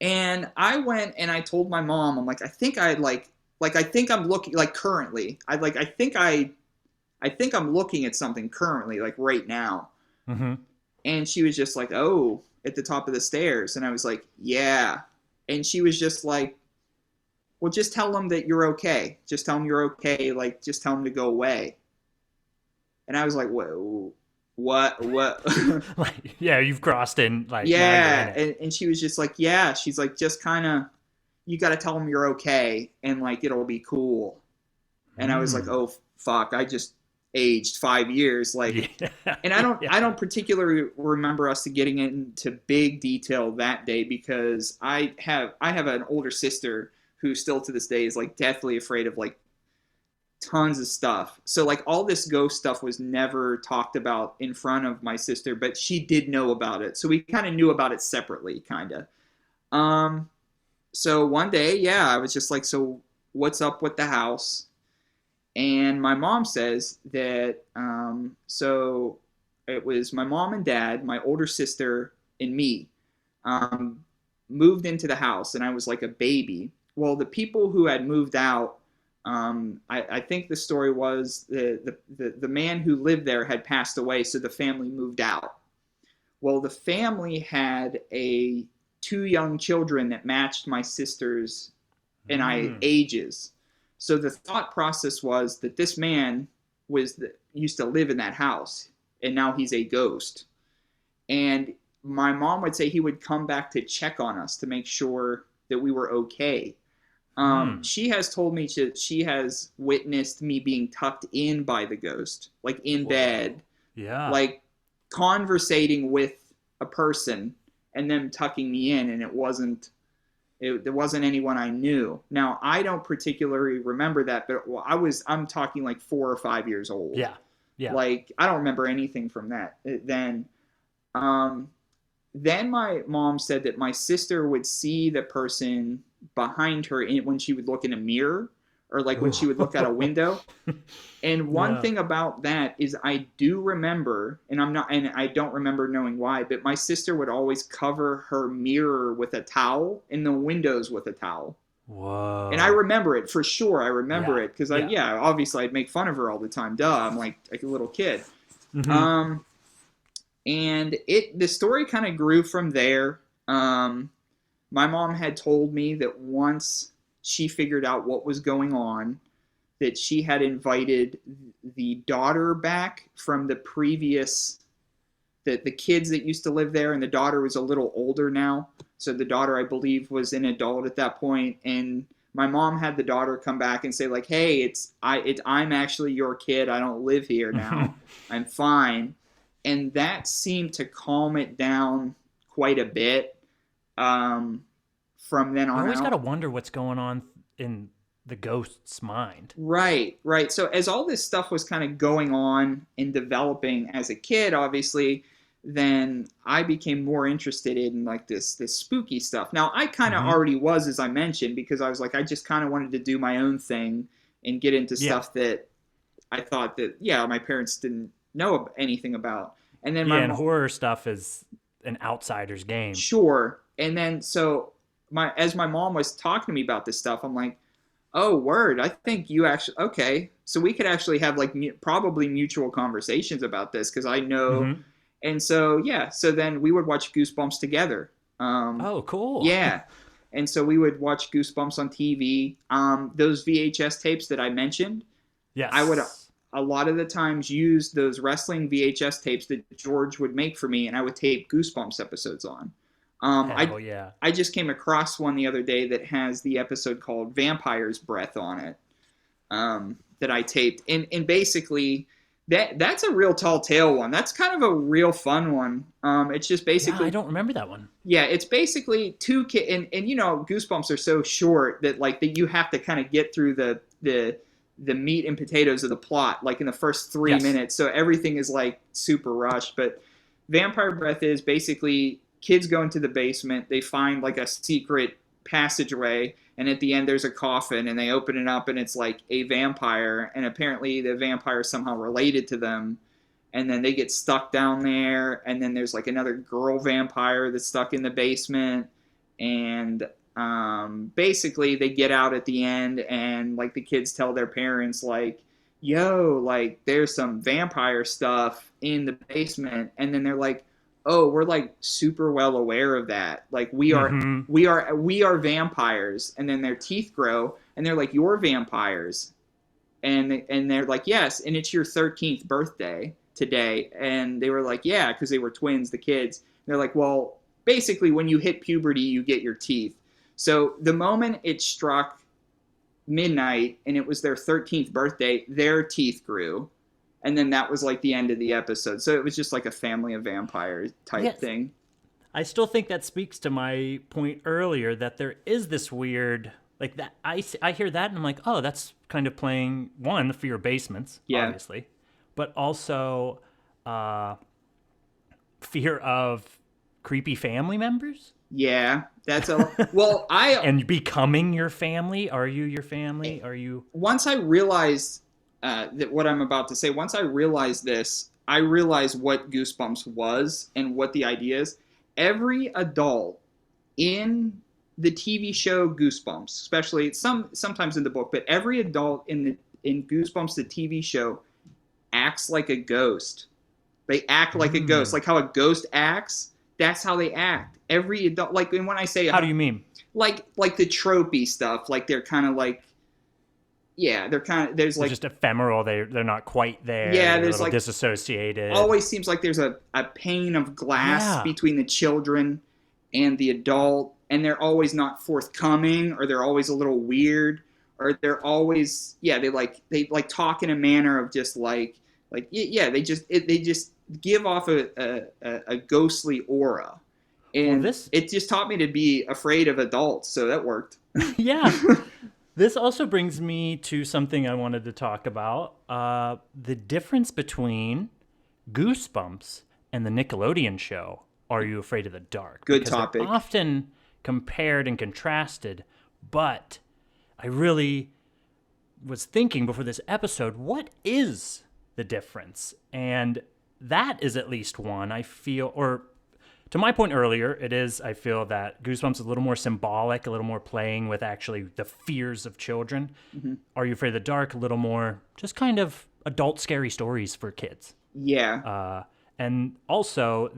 And I went and I told my mom, I'm like, I think I'm looking like currently. I think I'm looking at something currently, like right now. Mm-hmm. And she was just like, oh, at the top of the stairs. And I was like, yeah. And she was just like, well, just tell them that you're okay. Just tell them you're okay. Like, just tell them to go away. And I was like, whoa, what? Like, you've crossed in. Like, and she was just like, yeah. She's like, just kind of, you got to tell them you're okay. And like, it'll be cool. And I was like, oh, fuck. I just aged 5 years. Like, and I don't particularly remember us getting into big detail that day, because I have an older sister who still to this day is like deathly afraid of like tons of stuff. So like all this ghost stuff was never talked about in front of my sister, but she did know about it. So we kind of knew about it separately, kind of. So one day, I was just like, so what's up with the house? And my mom says that, so it was my mom and dad, my older sister, and me moved into the house, and I was like a baby. Well, the people who had moved out, I think the story was the man who lived there had passed away, so the family moved out. Well, the family had two young children that matched my sister's and I ages. So the thought process was that this man used to live in that house, and now he's a ghost. And my mom would say he would come back to check on us to make sure that we were okay. She has told me she has witnessed me being tucked in by the ghost, like in bed, like conversating with a person and them tucking me in, and there wasn't anyone I knew. Now, I don't particularly remember that, but I'm talking like 4 or 5 years old. Yeah. Like, I don't remember anything from that then. Then my mom said that my sister would see the person behind her when she would look in a mirror, or like when she would look out a window. And one thing about that is I do remember, and I don't remember knowing why, but my sister would always cover her mirror with a towel and the windows with a towel. Whoa. And I remember it for sure. I remember it because obviously I'd make fun of her all the time. Duh, I'm like a little kid. Mm-hmm. And the story kind of grew from there. My mom had told me that once she figured out what was going on, that she had invited the daughter back from the previous, the kids that used to live there, and the daughter was a little older now. So the daughter, I believe, was an adult at that point, and my mom had the daughter come back and say like, hey, I'm actually your kid. I don't live here now. I'm fine. And that seemed to calm it down quite a bit. From then on, I always got to wonder what's going on in the ghost's mind. Right. So as all this stuff was kind of going on and developing as a kid, obviously, then I became more interested in like this spooky stuff. Now, I kind of already was, as I mentioned, because I was like, I just kind of wanted to do my own thing and get into stuff that I thought that, my parents didn't know anything about. And then and horror stuff is an outsider's game. Sure. And then so as my mom was talking to me about this stuff, I'm like, oh, word, I think you actually, okay. So we could actually have like probably mutual conversations about this because I know. Mm-hmm. And so, yeah, so then we would watch Goosebumps together. Oh, cool. Yeah. And so we would watch Goosebumps on TV. Those VHS tapes that I mentioned, yes. I would a lot of the times use those wrestling VHS tapes that George would make for me, and I would tape Goosebumps episodes on. I just came across one the other day that has the episode called Vampire's Breath on it that I taped. And basically, that's a real tall tale one. That's kind of a real fun one. It's just basically... I don't remember that one. Yeah, it's basically two kids... And you know, Goosebumps are so short that like that you have to kind of get through the meat and potatoes of the plot like in the first 3 minutes. So everything is like super rushed. But Vampire Breath is basically... Kids go into the basement, they find like a secret passageway, and at the end there's a coffin, and they open it up, and it's like a vampire, and apparently the vampire is somehow related to them, and then they get stuck down there, and then there's like another girl vampire that's stuck in the basement, and basically they get out at the end, and like the kids tell their parents like, yo, like there's some vampire stuff in the basement, and then they're like, oh, we're like super well aware of that. Like we are vampires. And then their teeth grow and they're like, you're vampires. And they're like, yes. And it's your 13th birthday today. And they were like, yeah, because they were twins, the kids. And they're like, well, basically when you hit puberty, you get your teeth. So the moment it struck midnight and it was their 13th birthday, their teeth grew. And then that was like the end of the episode. So it was just like a family of vampires type thing. I still think that speaks to my point earlier that there is this weird, like that. I hear that and I'm like, oh, that's kind of playing one, the fear of basements, obviously, but also fear of creepy family members. Yeah, that's a well. And becoming your family. Are you your family? Are you? Once I realized. That what I'm about to say, once I realized this, I realized what Goosebumps was and what the idea is. Every adult in the TV show Goosebumps, especially sometimes in the book, but every adult in Goosebumps, the TV show, acts like a ghost. They act like a ghost, like how a ghost acts. That's how they act. Every adult, like, and when I say, how do you mean? Like the tropey stuff, like they're kind of like. Yeah, they're kind of there's like just ephemeral. They're not quite there. Yeah, there's like disassociated. Always seems like there's a pane of glass between the children and the adult, and they're always not forthcoming, or they're always a little weird, or they're always they talk in a manner of just they just give off a ghostly aura, and it just taught me to be afraid of adults, so that worked. Yeah. This also brings me to something I wanted to talk about, the difference between Goosebumps and the Nickelodeon show, Are You Afraid of the Dark? Good topic. They're often compared and contrasted, but I really was thinking before this episode, what is the difference? And that is at least one I feel, or to my point earlier, it is, I feel that Goosebumps is a little more symbolic, a little more playing with actually the fears of children. Mm-hmm. Are You Afraid of the Dark? A little more just kind of adult scary stories for kids. Yeah. And also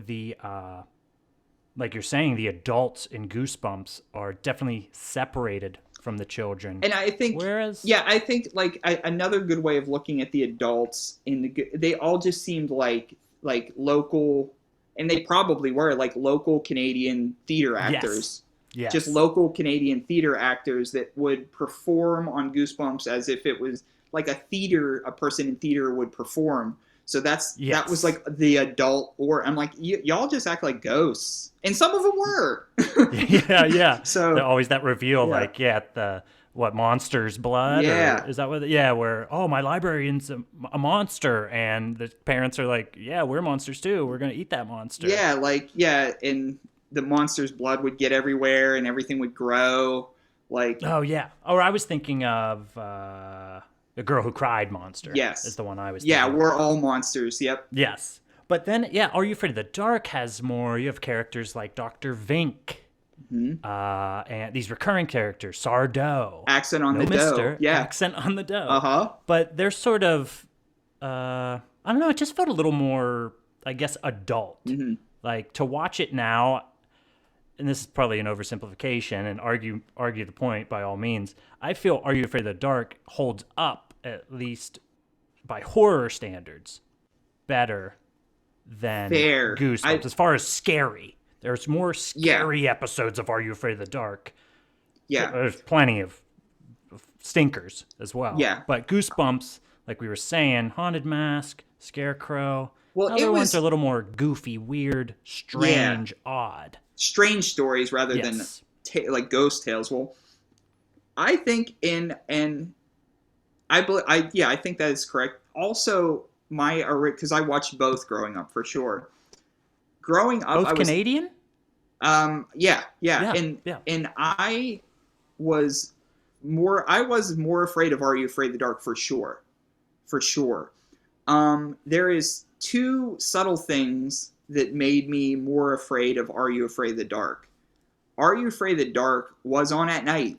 like you're saying, the adults in Goosebumps are definitely separated from the children. And I think, I think like another good way of looking at the adults they all just seemed like local. And they probably were like local Canadian theater actors. Yes. Just local Canadian theater actors that would perform on Goosebumps as if it was like a person in theater would perform. So that was like the adult, or I'm like, y'all just act like ghosts. And some of them were. Yeah. So always that reveal, monster's blood? Yeah. Or is that where, my librarian's a monster, and the parents are like, yeah, we're monsters too. We're going to eat that monster. Yeah, and the monster's blood would get everywhere and everything would grow. Like, oh, yeah. Or I was thinking of The Girl Who Cried monster. Yes. Is the one I was thinking. Yeah, we're all monsters. Yep. Yes. But then, yeah, Are You Afraid of the Dark has more. You have characters like Dr. Vink. And these recurring characters, Sardo. Accent on the Mister, dough. Yeah. Accent on the dough. Uh-huh. But they're sort of, I don't know, it just felt a little more, I guess, adult. Like, to watch it now, and this is probably an oversimplification, and argue the point by all means, I feel Are You Afraid of the Dark holds up, at least by horror standards, better than Goosebumps. As far as scary. There's more scary episodes of Are You Afraid of the Dark. Yeah. There's plenty of stinkers as well. Yeah. But Goosebumps, like we were saying, Haunted Mask, Scarecrow. Well, other ones are a little more goofy, weird, strange, odd. Strange stories rather than like ghost tales. Well, I think I think that is correct. Also, because I watched both growing up for sure. Growing up, both Canadian? Yeah. And I was more afraid of Are You Afraid of the Dark for sure. There is two subtle things that made me more afraid of Are You Afraid of the Dark. Are You Afraid of the Dark was on at night.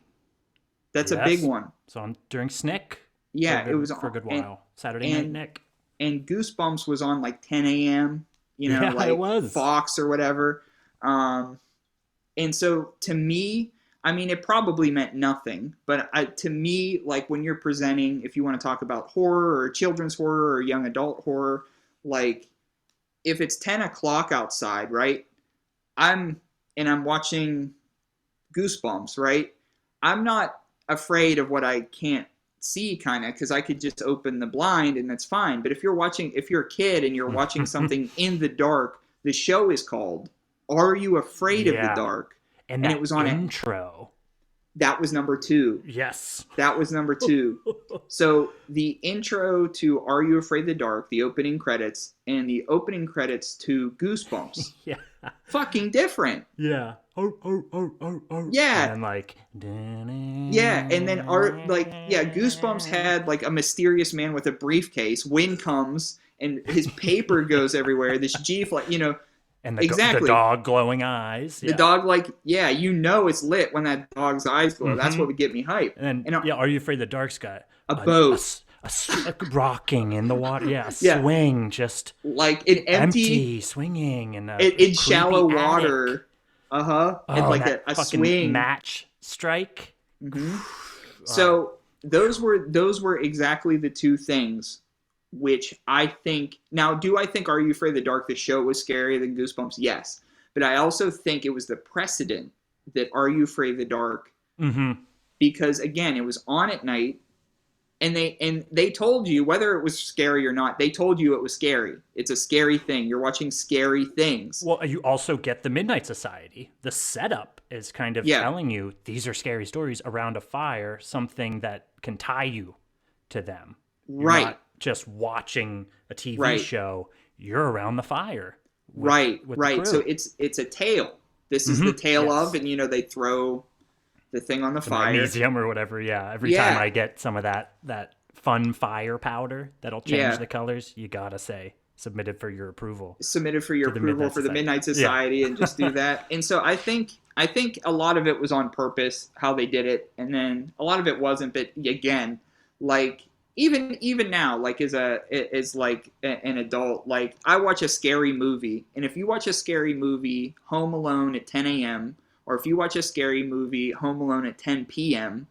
That's a big one. It's on during Snick. Yeah, it was for a good while. Saturday Night Nick. And Goosebumps was on like 10 a.m. Like it was. Fox or whatever. And so to me, I mean, it probably meant nothing, but to me, like when you're presenting, if you want to talk about horror or children's horror or young adult horror, like if it's 10 o'clock outside, right? I'm watching Goosebumps, right? I'm not afraid of what I can't see, kind of, because I could just open the blind and that's fine. But if you're a kid and you're watching something in the dark, the show is called Are You Afraid of the Dark? And it was on intro. That was number 2. Yes. That was number 2. So the intro to Are You Afraid of the Dark, the opening credits, and the opening credits to Goosebumps. Fucking different. Yeah. Yeah. And like. Yeah, and then Goosebumps had like a mysterious man with a briefcase. Wind comes and his paper goes everywhere. This G-flag, And the dog glowing eyes. The dog, it's lit when that dog's eyes glow. That's what would get me hyped. And Are You Afraid of the Dark's got a boat. A rocking in the water. Yeah, swing. Just like an empty swinging. And in shallow water. And like a swing. Match strike. Mm-hmm. So those were exactly the two things which I think... Now, do I think Are You Afraid of the Dark, the show, was scarier than Goosebumps? Yes. But I also think it was the precedent that Are You Afraid of the Dark? Because, again, it was on at night, and they told you, whether it was scary or not, they told you it was scary. It's a scary thing. You're watching scary things. Well, you also get the Midnight Society. The setup is kind of telling you these are scary stories around a fire, something that can tie you to them. You're not just watching a TV show, you're around the fire. With So it's a tale. This is the tale of, and they throw the thing on the fire. Magnesium or whatever, Every time I get some of that fun fire powder that'll change the colors, you gotta say, submitted for your approval. Submitted for your approval for the Midnight Society and just do that. And so I think a lot of it was on purpose, how they did it, and then a lot of it wasn't, but again, like... Even now, like as an adult, like I watch a scary movie, and if you watch a scary movie, Home Alone at 10 a.m., or if you watch a scary movie, Home Alone at 10 p.m.,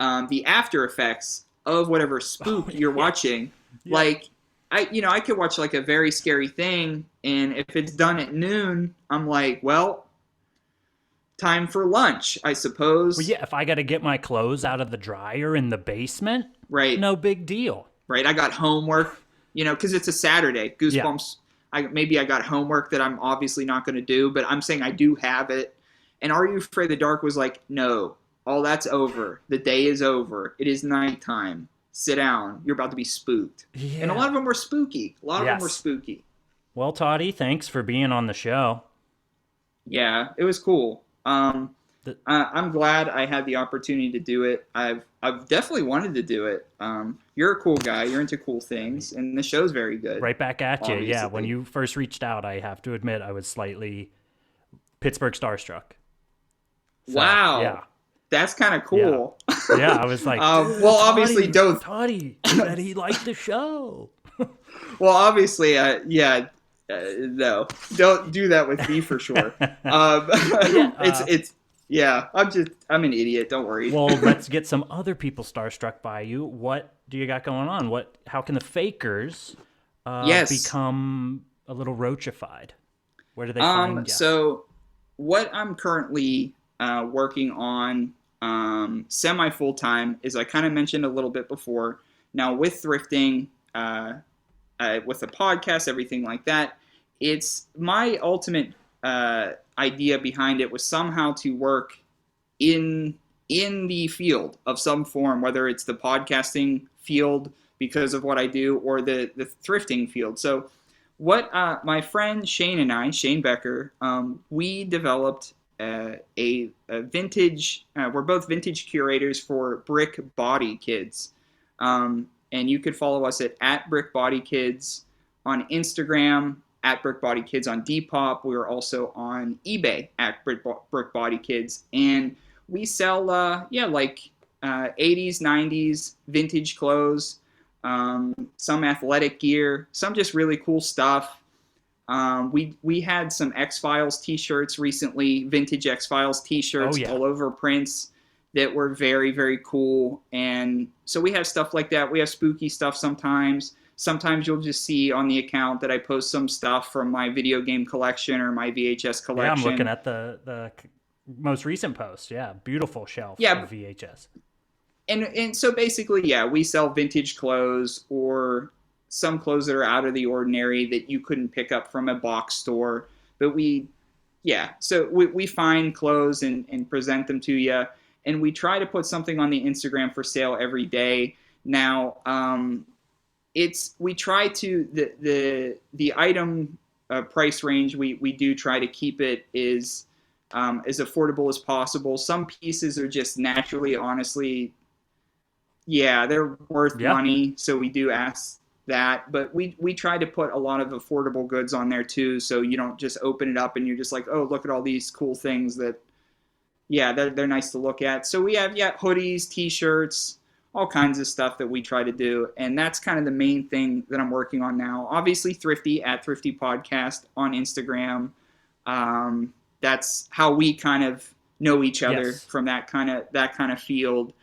the after effects of whatever spook you're watching, like I could watch like a very scary thing, and if it's done at noon, I'm like, well, time for lunch, I suppose. Well, if I got to get my clothes out of the dryer in the basement, no big deal. Right, I got homework, because it's a Saturday. Goosebumps, maybe I got homework that I'm obviously not going to do, but I'm saying I do have it. And Are You Afraid of the Dark was like, no, all that's over. The day is over. It is nighttime. Sit down. You're about to be spooked. Yeah. And a lot of them were spooky. Well, Toddy, thanks for being on the show. Yeah, it was cool. I'm glad I had the opportunity to do it. I've definitely wanted to do it. You're a cool guy. You're into cool things, and the show's very good. Right back at you. Obviously. Yeah, when you first reached out, I have to admit I was slightly Pittsburgh starstruck. So, wow. Yeah. That's kind of cool. Yeah, I was like, well, obviously, don't. Toddy said he liked the show. Well, obviously, no, don't do that with me for sure. I'm an idiot. Don't worry. Well, let's get some other people starstruck by you. What do you got going on? How can the fakers become a little roachified? Where do they find you? So what I'm currently working on semi full time is, I kind of mentioned a little bit before. Now with thrifting, with the podcast, everything like that, it's my ultimate idea behind it was somehow to work in the field of some form, whether it's the podcasting field because of what I do or the thrifting field. So what my friend Shane Becker, we developed a vintage, we're both vintage curators for Brick Body Kids. And you could follow us at Brick Body Kids on Instagram, at Brick Body Kids on Depop. We are also on eBay at Brick Body Kids. And we sell, 80s, 90s vintage clothes, some athletic gear, some just really cool stuff. We had some X-Files t-shirts recently, vintage X-Files t-shirts, all over prints that were very, very cool. And so we have stuff like that. We have spooky stuff sometimes. Sometimes you'll just see on the account that I post some stuff from my video game collection or my VHS collection. Yeah, I'm looking at the most recent post. Yeah, beautiful shelf of VHS. And so basically, we sell vintage clothes or some clothes that are out of the ordinary that you couldn't pick up from a box store. But we find clothes and present them to you. And we try to put something on the Instagram for sale every day. Now, we try to, the item price range, we do try to keep it as affordable as possible. Some pieces are just naturally, honestly, they're worth money. So we do ask that, but we try to put a lot of affordable goods on there too. So you don't just open it up and you're just like, oh, look at all these cool things that, they're nice to look at. So we have, hoodies, t-shirts, all kinds of stuff that we try to do. And that's kind of the main thing that I'm working on now. Obviously Thrifty at THRIFTY Podcast on Instagram. That's how we kind of know each other from that kind of field.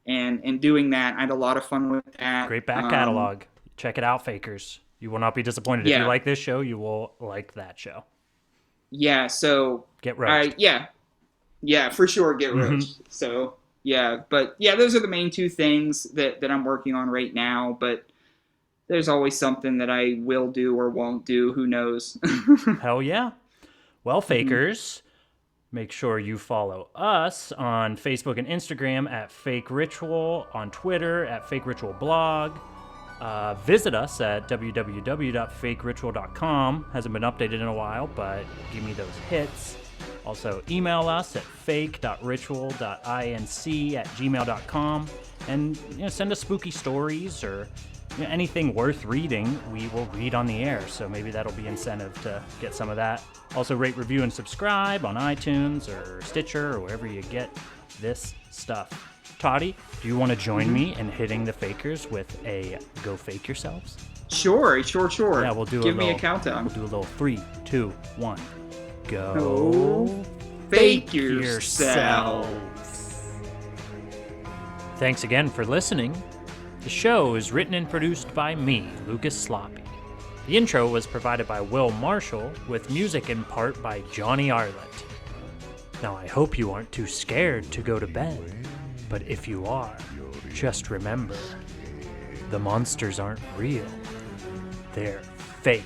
And doing that, I had a lot of fun with that. Great back catalog. Check it out, fakers. You will not be disappointed. If you like this show, you will like that show. Yeah, so get roached. Yeah, for sure, get roached. So but those are the main two things that I'm working on right now. But there's always something that I will do or won't do. Who knows? Hell yeah. Well, fakers, make sure you follow us on Facebook and Instagram at Fake Ritual, on Twitter at Fake Ritual Blog. Visit us at www.fakeritual.com. Hasn't been updated in a while, but give me those hits. Also, email us at fake.ritual.inc@gmail.com. And send us spooky stories or anything worth reading, we will read on the air. So maybe that'll be incentive to get some of that. Also, rate, review, and subscribe on iTunes or Stitcher or wherever you get this stuff. Toddy, do you want to join me in hitting the fakers with a Go Fake Yourselves? Sure. Yeah, we'll do Give me a countdown. We'll do a little 3, 2, 1. Go fake yourselves. Thanks again for listening. The show is written and produced by me, Lucas Sloppy. The intro was provided by Will Marshall, with music in part by Johnny Arlett. Now, I hope you aren't too scared to go to bed, but if you are, just remember, the monsters aren't real. They're fake.